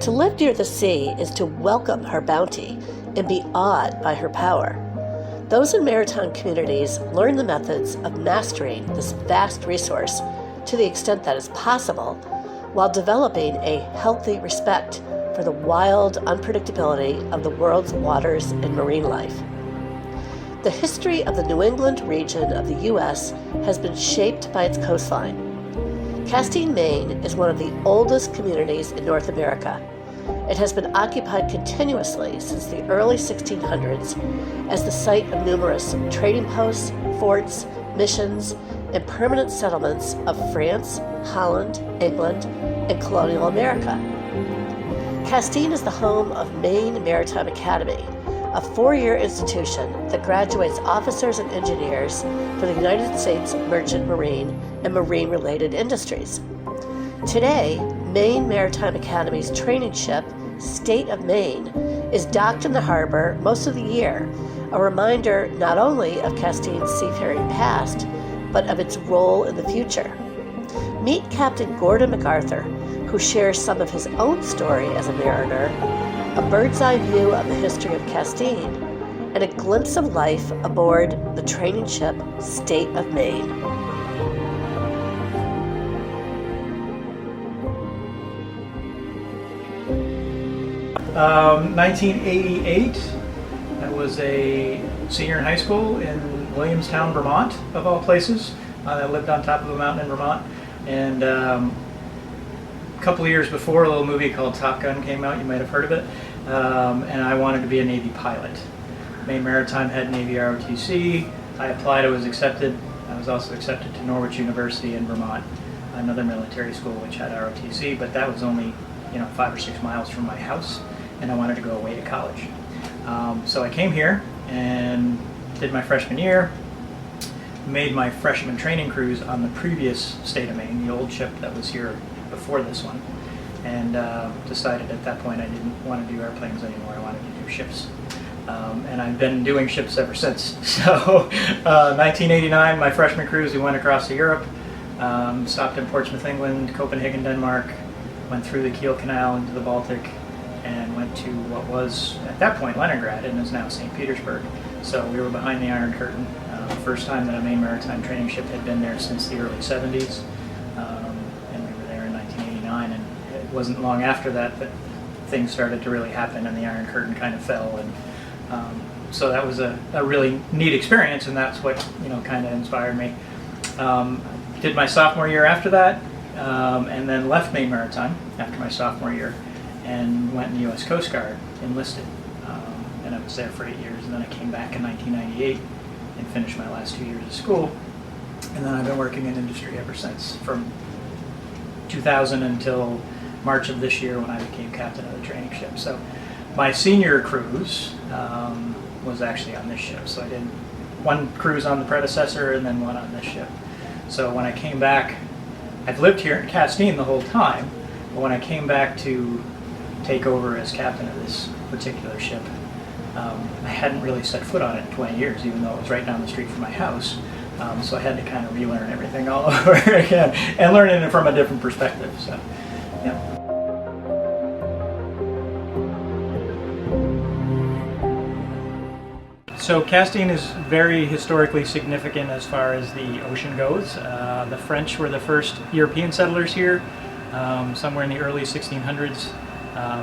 To live near the sea is to welcome her bounty and be awed by her power. Those in maritime communities learn the methods of mastering this vast resource to the extent that is possible, while developing a healthy respect for the wild unpredictability of the world's waters and marine life. The history of the New England region of the U.S. has been shaped by its coastline. Castine, Maine is one of the oldest communities in North America. It has been occupied continuously since the early 1600s as the site of numerous trading posts, forts, missions, and permanent settlements of France, Holland, England, and colonial America. Castine is the home of Maine Maritime Academy, a 4-year institution that graduates officers and engineers for the United States merchant marine and marine-related industries. Today, Maine Maritime Academy's training ship, State of Maine, is docked in the harbor most of the year, a reminder not only of Castine's seafaring past, but of its role in the future. Meet Captain Gordon MacArthur, who shares some of his own story as a mariner, a bird's-eye view of the history of Castine, and a glimpse of life aboard the training ship State of Maine. Um, 1988, I was a senior in high school in Williamstown, Vermont, of all places. I lived on top of a mountain in Vermont, and a couple of years before, a little movie called Top Gun came out. You might have heard of it. And I wanted to be a Navy pilot. Maine Maritime had Navy ROTC. I applied, I was accepted. I was also accepted to Norwich University in Vermont, another military school which had ROTC, but that was only 5 or 6 miles from my house, and I wanted to go away to college. So I came here and did my freshman year, made my freshman training cruise on the previous State of Maine, the old ship that was here before this one, and decided at that point I didn't want to do airplanes anymore. I wanted to do ships. And I've been doing ships ever since. So 1989, my freshman cruise, we went across to Europe, stopped in Portsmouth, England, Copenhagen, Denmark, went through the Kiel Canal into the Baltic, and went to what was at that point Leningrad and is now St. Petersburg. So we were behind the Iron Curtain. The first time that a Maine Maritime training ship had been there since the early 70s. And we were there in 1989, and it wasn't long after that that things started to really happen and the Iron Curtain kind of fell. And so that was a really neat experience, and that's what kind of inspired me. Did my sophomore year after that, and then left Maine Maritime after my sophomore year and went in the U.S. Coast Guard, enlisted. And I was there for 8 years, and then I came back in 1998 and finished my last 2 years of school. And then I've been working in industry ever since, from 2000 until March of this year when I became captain of the training ship. So my senior cruise was actually on this ship. So I did one cruise on the predecessor and then one on this ship. So when I came back, I've lived here in Castine the whole time, but when I came back to take over as captain of this particular ship, I hadn't really set foot on it in 20 years, even though it was right down the street from my house. So I had to kind of relearn everything all over again and learn it from a different perspective. So, yeah. So Castine is very historically significant as far as the ocean goes. The French were the first European settlers here, somewhere in the early 1600s.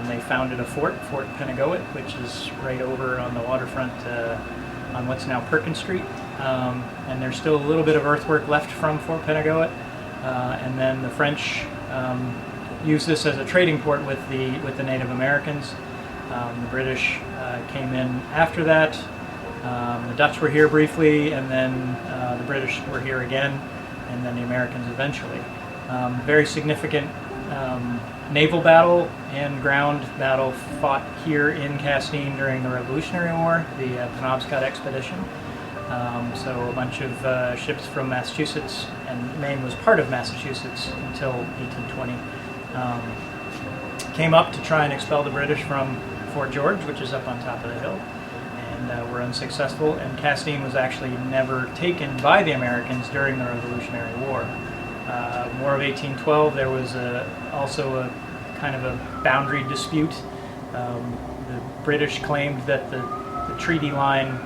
They founded a Fort Pentegoet, which is right over on the waterfront on what's now Perkins Street. And there's still a little bit of earthwork left from Fort Pentegoet. And then the French used this as a trading port with the Native Americans. The British came in after that. The Dutch were here briefly, and then the British were here again, and then the Americans eventually. Very significant naval battle and ground battle fought here in Castine during the Revolutionary War, the Penobscot Expedition. So a bunch of ships from Massachusetts, and Maine was part of Massachusetts until 1820, came up to try and expel the British from Fort George, which is up on top of the hill, and were unsuccessful. And Castine was actually never taken by the Americans during the Revolutionary War. War of 1812, there was also a kind of a boundary dispute. The British claimed that the treaty line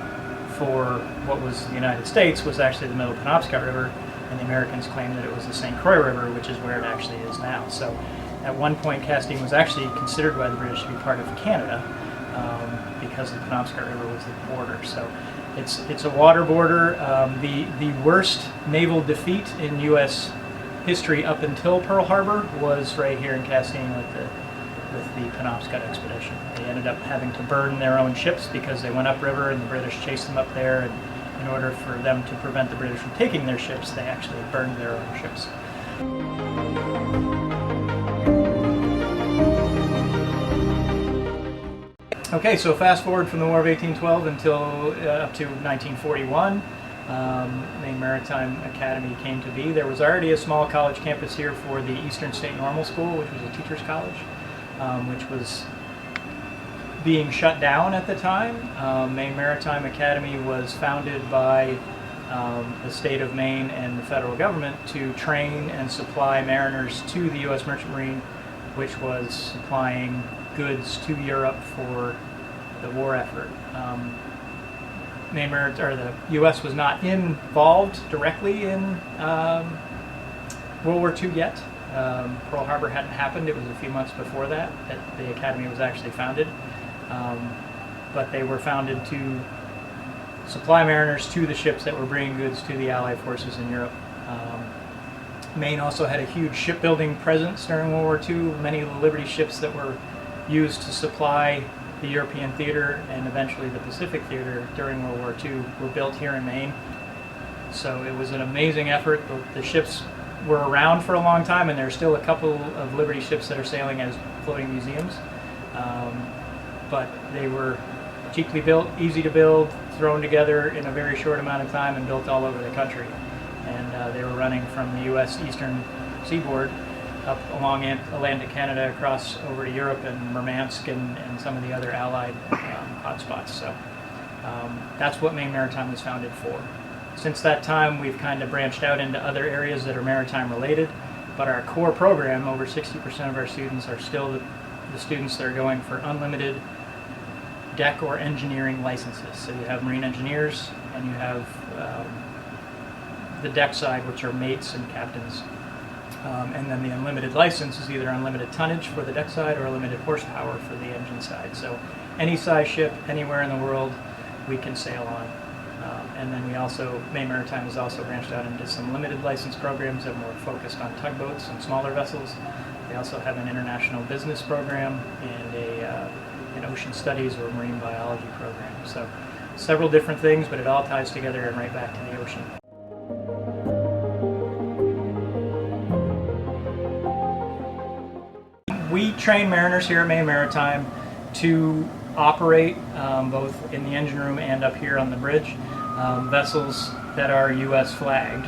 for what was the United States was actually the Middle Penobscot River, and the Americans claimed that it was the St. Croix River, which is where it actually is now. So at one point, Castine was actually considered by the British to be part of Canada because the Penobscot River was the border. So it's a water border. The worst naval defeat in U.S. history up until Pearl Harbor was right here in Castine with the Penobscot expedition. They ended up having to burn their own ships because they went upriver and the British chased them up there, and in order for them to prevent the British from taking their ships, they actually burned their own ships. Okay, so fast forward from the War of 1812 until up to 1941. Maine Maritime Academy came to be. There was already a small college campus here for the Eastern State Normal School, which was a teacher's college, which was being shut down at the time. Maine Maritime Academy was founded by the state of Maine and the federal government to train and supply mariners to the U.S. Merchant Marine, which was supplying goods to Europe for the war effort. The U.S. was not involved directly in World War II yet. Pearl Harbor hadn't happened. It was a few months before that the Academy was actually founded. But they were founded to supply mariners to the ships that were bringing goods to the Allied forces in Europe. Maine also had a huge shipbuilding presence during World War II. Many of the Liberty ships that were used to supply the European theater and eventually the Pacific theater during World War II were built here in Maine. So it was an amazing effort. The ships were around for a long time, and there's still a couple of Liberty ships that are sailing as floating museums. But they were cheaply built, easy to build, thrown together in a very short amount of time and built all over the country. And they were running from the U.S. eastern seaboard up along Atlantic Canada, across over to Europe and Murmansk and some of the other Allied hotspots. So that's what Maine Maritime was founded for. Since that time, we've kind of branched out into other areas that are maritime related, but our core program, over 60% of our students are still the students that are going for unlimited deck or engineering licenses. So you have marine engineers, and you have the deck side, which are mates and captains. And then the unlimited license is either unlimited tonnage for the deck side or limited horsepower for the engine side. So any size ship, anywhere in the world, we can sail on. And then Maine Maritime has also branched out into some limited license programs that are more focused on tugboats and smaller vessels. They also have an international business program and an ocean studies or marine biology program. So several different things, but it all ties together and right back to the ocean. We train mariners here at Maine Maritime to operate both in the engine room and up here on the bridge vessels that are U.S. flagged.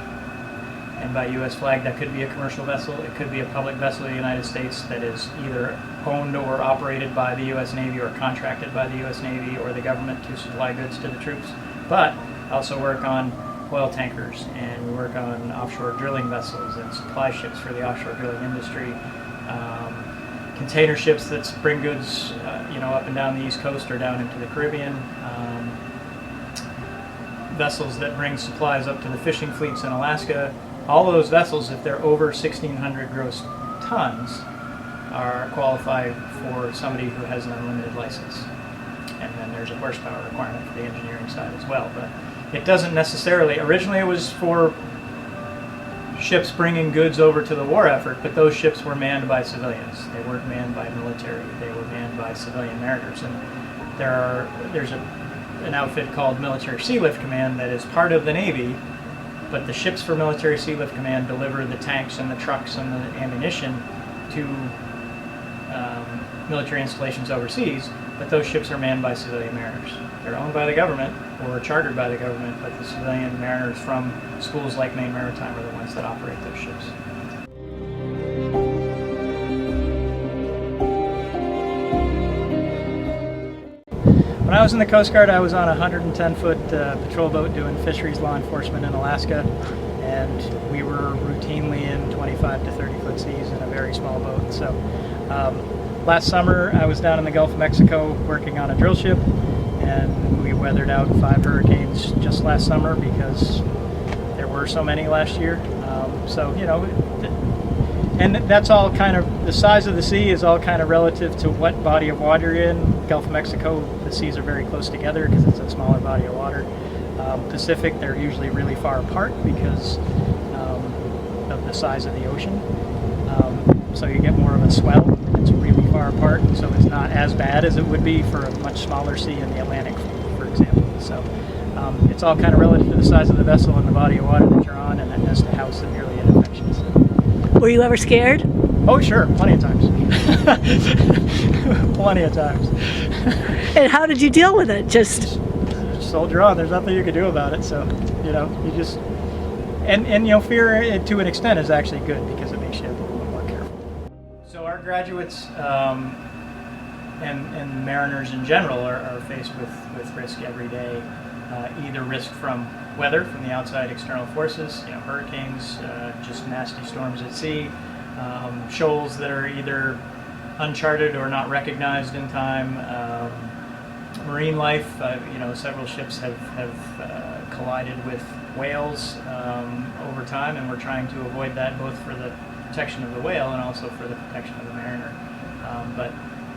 And by U.S. flagged, that could be a commercial vessel, it could be a public vessel of the United States that is either owned or operated by the U.S. Navy or contracted by the U.S. Navy or the government to supply goods to the troops. But also work on oil tankers, and we work on offshore drilling vessels and supply ships for the offshore drilling industry. Container ships that bring goods, up and down the East Coast or down into the Caribbean. Vessels that bring supplies up to the fishing fleets in Alaska. All of those vessels, if they're over 1,600 gross tons, are qualified for somebody who has an unlimited license. And then there's a horsepower requirement for the engineering side as well. But it doesn't necessarily, originally it was for ships bringing goods over to the war effort, but those ships were manned by civilians. They weren't manned by military, they were manned by civilian mariners. And there's an outfit called Military Sea Lift Command that is part of the Navy, but the ships for Military Sea Lift Command deliver the tanks and the trucks and the ammunition to military installations overseas, but those ships are manned by civilian mariners. They're owned by the government or chartered by the government, but the civilian mariners from schools like Maine Maritime are the ones that operate those ships. When I was in the Coast Guard, I was on a 110-foot patrol boat doing fisheries law enforcement in Alaska, and we were routinely in 25 to 30-foot seas in a very small boat. So Last summer, I was down in the Gulf of Mexico working on a drill ship, and we weathered out 5 hurricanes just last summer because there were so many last year. So, you know, and that's all kind of, the size of the sea is all kind of relative to what body of water you're in. Gulf of Mexico, the seas are very close together because it's a smaller body of water. Pacific, they're usually really far apart because of the size of the ocean. So you get more of a swell. It's really far apart, so it's not as bad as it would be for a much smaller sea in the Atlantic, for example. So it's all kind of relative to the size of the vessel and the body of water that you're on, and as to how severely it affects you. So. Were you ever scared? Oh, sure, plenty of times. Plenty of times. And how did you deal with it? Just soldier on. There's nothing you can do about it. So, you know, you just and you know, fear to an extent is actually good because it makes you a little bit more careful. So our graduates and mariners in general are faced with risk every day. Either risk from weather, from the outside external forces, you know, hurricanes, just nasty storms at sea, shoals that are either uncharted or not recognized in time. Marine life, you know, several ships have collided with whales over time, and we're trying to avoid that both for the protection of the whale and also for the protection of the mariner. But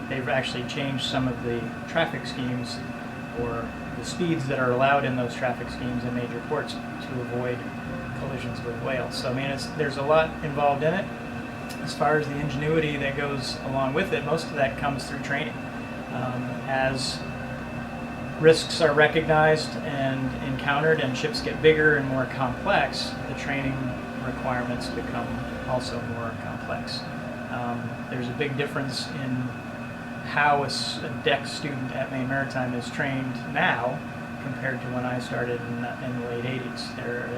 they've actually changed some of the traffic schemes or the speeds that are allowed in those traffic schemes in major ports to avoid collisions with whales. So I mean, there's a lot involved in it. As far as the ingenuity that goes along with it, most of that comes through training. As risks are recognized and encountered and ships get bigger and more complex, the training requirements become also more complex. There's a big difference in how a deck student at Maine Maritime is trained now compared to when I started in the late 80s. There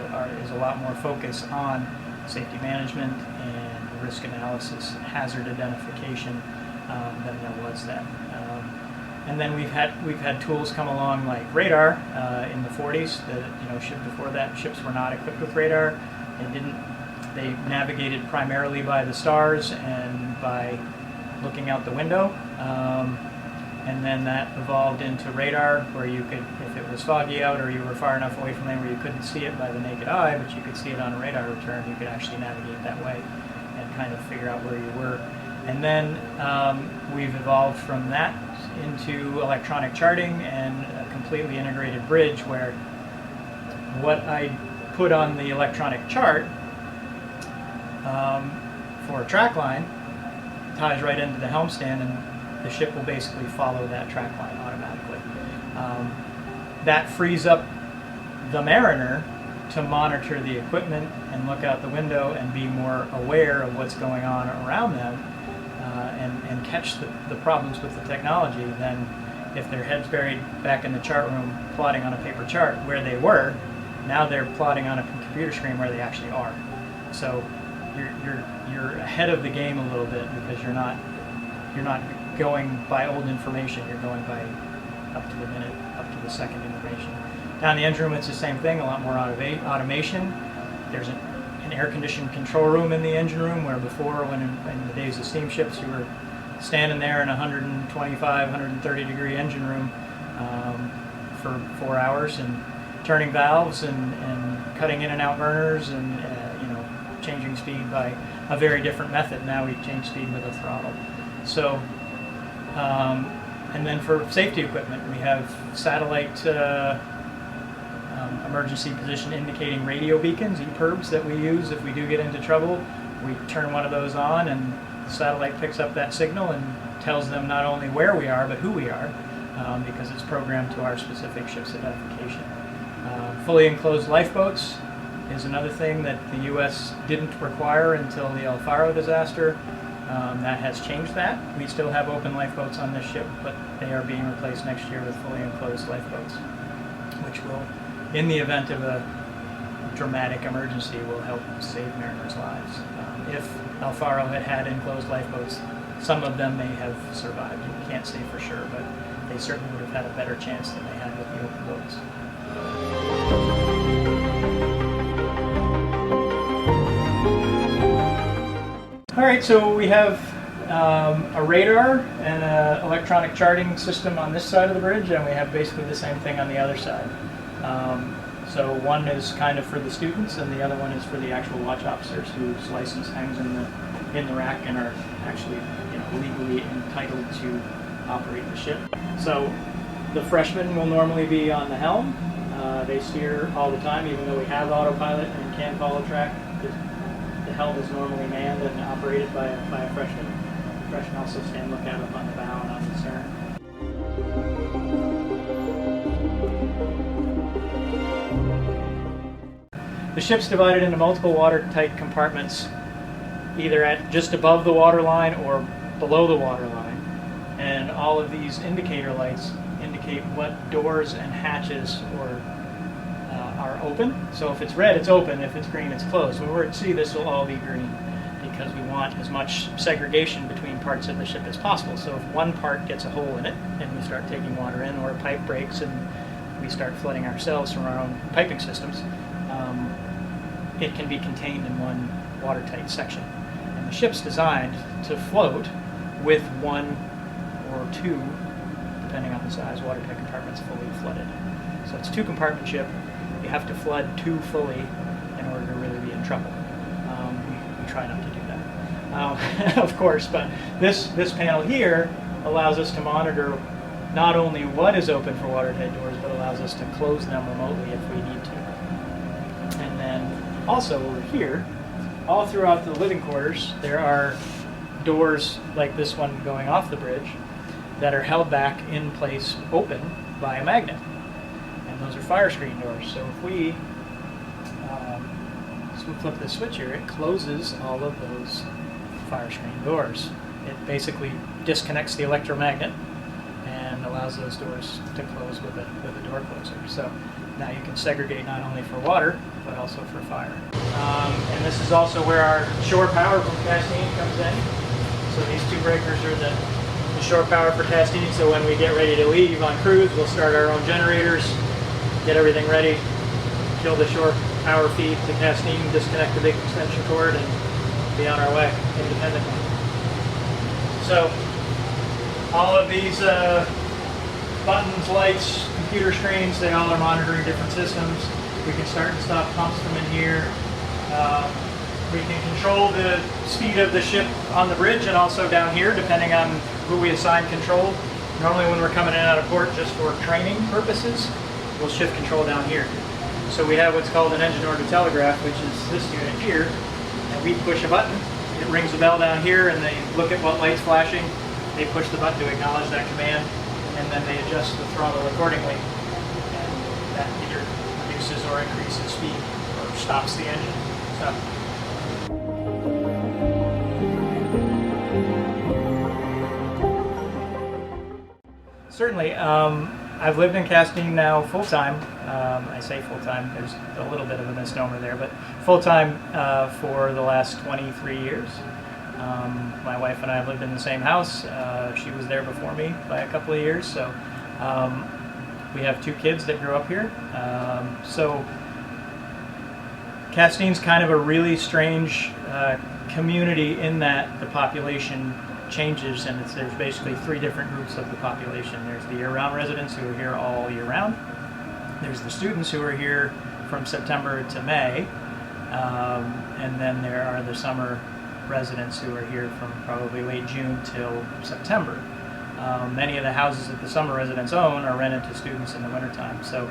is a lot more focus on safety management and risk analysis, hazard identification than there was then. And then we've had tools come along like radar in the 40s. Before that, ships were not equipped with radar. They navigated primarily by the stars and by looking out the window. And then that evolved into radar, where you could, if it was foggy out or you were far enough away from there where you couldn't see it by the naked eye, but you could see it on a radar return, you could actually navigate that way and kind of figure out where you were. And then we've evolved from that into electronic charting and a completely integrated bridge, where what I put on the electronic chart for a track line ties right into the helm stand, and the ship will basically follow that track line automatically. That frees up the mariner to monitor the equipment and look out the window and be more aware of what's going on around them, and catch the problems with the technology than if their head's buried back in the chart room plotting on a paper chart where they were. Now they're plotting on a computer screen where they actually are. So you're ahead of the game a little bit, because you're not going by old information, you're going by up to the minute, up to the second information. Down in the engine room, it's the same thing, a lot more automation. There's an air-conditioned control room in the engine room, where before, when in the days of steamships, you were standing there in a 125, 130 degree engine room for 4 hours and turning valves and cutting in and out burners and changing speed by a very different method. Now we change speed with a throttle. So, and then for safety equipment, we have satellite emergency position indicating radio beacons, EPIRBs, that we use if we do get into trouble. We turn one of those on, and the satellite picks up that signal and tells them not only where we are, but who we are, because it's programmed to our specific ship's identification. Fully enclosed lifeboats is another thing that the U.S. didn't require until the El Faro disaster. That has changed that. We still have open lifeboats on this ship, but they are being replaced next year with fully enclosed lifeboats, which will, in the event of a dramatic emergency, will help save mariners' lives. If El Faro had enclosed lifeboats, some of them may have survived. You can't say for sure, but they certainly would have had a better chance than they had with the open boats. All right, so we have a radar and an electronic charting system on this side of the bridge, and we have basically the same thing on the other side. So one is kind of for the students, and the other one is for the actual watch officers whose license hangs in the rack and are actually, legally entitled to operate the ship. So the freshmen will normally be on the helm. They steer all the time, even though we have autopilot and can follow track. The helm is normally manned and operated by a freshman. The freshmen also stand lookout up on the bow and on the stern. The ship's divided into multiple watertight compartments, either at just above the water line or below the water line. And all of these indicator lights indicate what doors and hatches are open. So if it's red, it's open. If it's green, it's closed. When we're at sea, this will all be green because we want as much segregation between parts of the ship as possible. So if one part gets a hole in it and we start taking water in, or a pipe breaks and we start flooding ourselves from our own piping systems, it can be contained in one watertight section. And the ship's designed to float with one or two, depending on the size, watertight compartments fully flooded. So it's a two-compartment ship. You have to flood two fully in order to really be in trouble. We try not to do that, of course, but this panel here allows us to monitor not only what is open for watertight doors, but allows us to close them remotely if we need to. And then also over here, all throughout the living quarters, there are doors like this one going off the bridge that are held back in place open by a magnet. And those are fire screen doors. So if we flip the switch here, it closes all of those fire screen doors. It basically disconnects the electromagnet and allows those doors to close with a door closer. So now you can segregate not only for water, but also for fire. And this is also where our shore power from Castine comes in. So these two breakers are the shore power for Castine. So when we get ready to leave on cruise, we'll start our own generators, get everything ready, kill the shore power feed to Castine, disconnect the big extension cord, and be on our way independently. So all of these buttons, lights, computer screens, they all are monitoring different systems. We can start and stop pumps from in here. We can control the speed of the ship on the bridge and also down here, depending on who we assign control. Normally when we're coming in and out of port just for training purposes, we'll shift control down here. So we have what's called an engine order telegraph, which is this unit here, and we push a button. It rings a bell down here, and they look at what light's flashing. They push the button to acknowledge that command, and then they adjust the throttle accordingly. And that either reduces or increases speed or stops the engine. So. Certainly. I've lived in Castine now full-time. I say full-time, there's a little bit of a misnomer there, but full-time for the last 23 years. My wife and I have lived in the same house. She was there before me by a couple of years, so we have two kids that grew up here. So Castine's kind of a really strange community in that the population changes, and there's basically three different groups of the population. There's the year-round residents who are here all year round. There's the students who are here from September to May, and then there are the summer residents who are here from probably late June till September. Many of the houses that the summer residents own are rented to students in the wintertime, so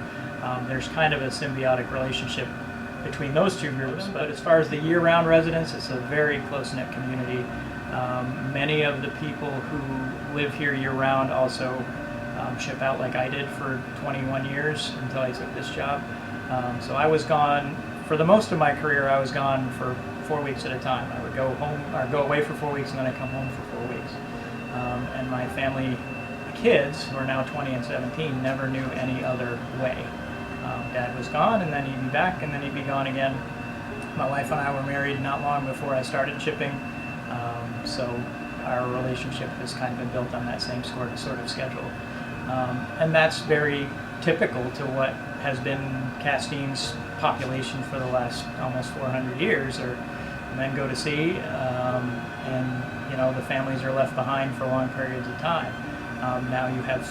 there's kind of a symbiotic relationship between those two groups. But as far as the year-round residents, it's a very close-knit community. Many of the people who live here year-round also ship out like I did for 21 years until I took this job. So I was gone, for the most of my career, I was gone for 4 weeks at a time. I would go home, or go away for 4 weeks, and then I'd come home for 4 weeks. And my family, kids, who are now 20 and 17, never knew any other way. Dad was gone, and then he'd be back, and then he'd be gone again. My wife and I were married not long before I started shipping. So our relationship has kind of been built on that same sort of schedule. And that's very typical to what has been Castine's population for the last almost 400 years, or men go to sea, and the families are left behind for long periods of time. Now you have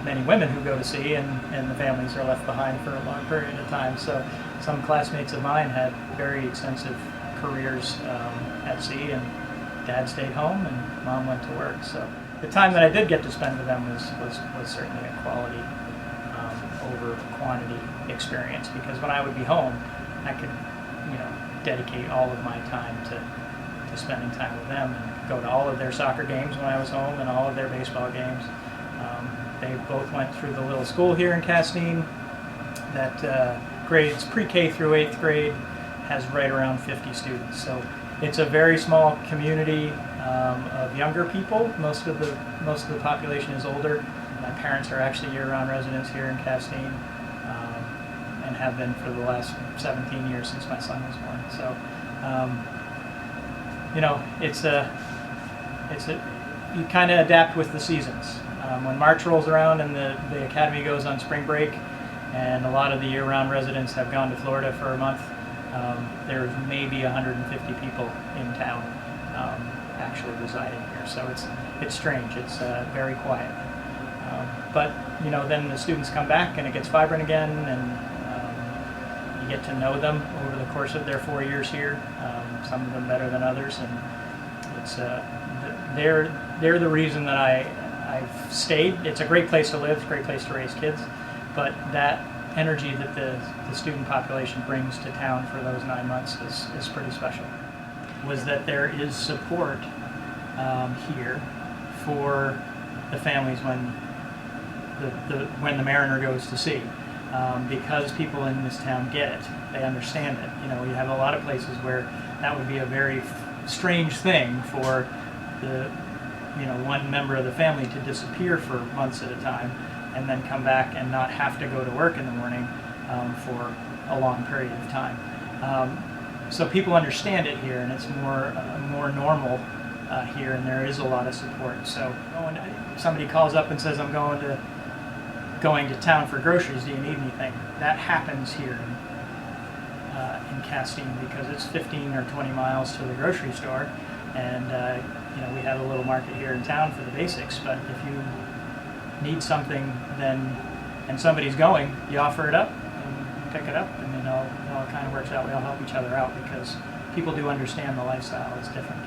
many women who go to sea, and the families are left behind for a long period of time. So some classmates of mine had very extensive careers at sea, and dad stayed home and mom went to work. So the time that I did get to spend with them was certainly a quality over quantity experience, because when I would be home, I could dedicate all of my time to spending time with them and go to all of their soccer games when I was home and all of their baseball games. They both went through the little school here in Castine that grades pre-K through 8th grade, has right around 50 students. So it's a very small community of younger people. Most of the population is older. My parents are actually year-round residents here in Castine, and have been for the last 17 years since my son was born. So you kind of adapt with the seasons. When March rolls around and the academy goes on spring break, and a lot of the year-round residents have gone to Florida for a month, there's maybe 150 people in town actually residing here. So it's strange. It's very quiet. But then the students come back and it gets vibrant again, and you get to know them over the course of their 4 years here. Some of them better than others, and it's they're the reason that I've stayed. It's a great place to live, a great place to raise kids, but that energy that the student population brings to town for those 9 months is pretty special. Was that there is support here for the families when the mariner goes to sea, because people in this town get it. They understand it. You have a lot of places where that would be a very strange thing for the one member of the family to disappear for months at a time and then come back and not have to go to work in the morning for a long period of time. So people understand it here, and it's more normal here, and there is a lot of support. So when somebody calls up and says, I'm going to town for groceries, do you need anything? That happens here in Castine, because it's 15 or 20 miles to the grocery store, and we have a little market here in town for the basics. But if you need something, and somebody's going, you offer it up and pick it up, and it all kind of works out. We all help each other out because people do understand the lifestyle is different.